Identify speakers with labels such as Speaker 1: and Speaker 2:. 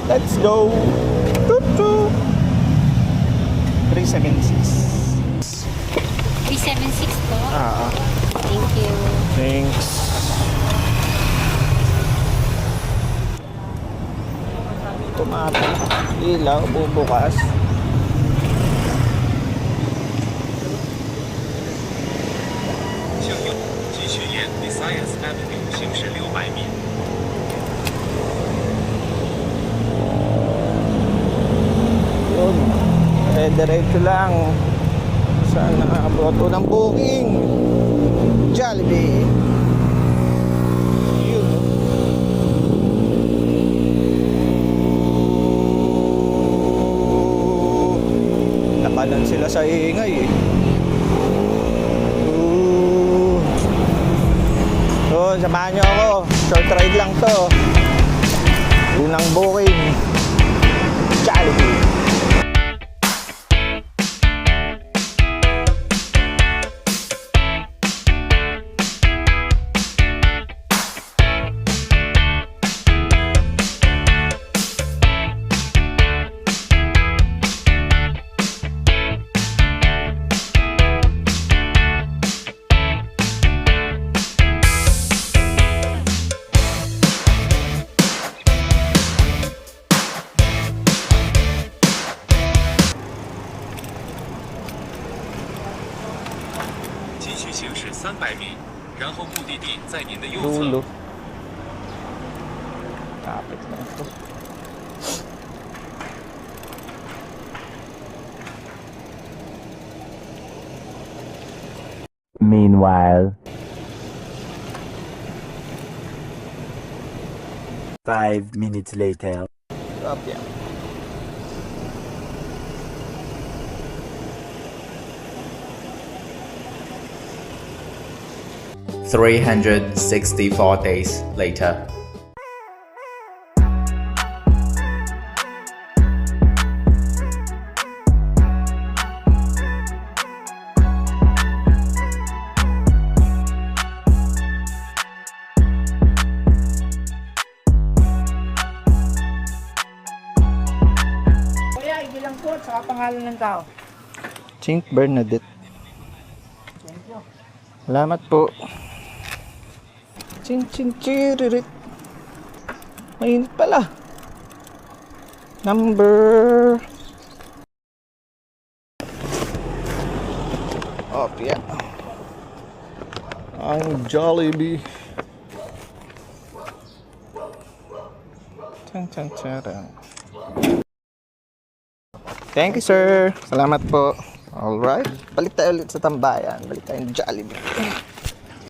Speaker 1: Let's go. Toot toot. 376.
Speaker 2: 376 po. Thank you.
Speaker 1: Thanks. Tumata. Ilaw, bubukas.
Speaker 3: Science Avenue 行驶600米。
Speaker 1: Yun. Diretso lang. Saan nakaboto ng booking? Jollibee. Yun. Nakalan sila sa ingay eh. So, samahan nyo ako. Short ride lang to. Unang booking. Jollibee.
Speaker 3: 行驶300米，然后目的地在您的右
Speaker 1: Dulo.
Speaker 3: 侧。
Speaker 1: Kapit na ito.
Speaker 4: Meanwhile, 5 minutes later.
Speaker 1: Copy.
Speaker 5: 364 days later.
Speaker 6: Kuya, ilang po sa pangalan ng tao?
Speaker 1: Chink Bernadette. Salamat po. Chin chin chiririt. Mainit pala. Number. Opya. Ang Jollibee. Chan chan charang. Thank you, sir. Salamat po. Alright. Balik tayo ulit sa tambayan. Balik tayong Jollibee.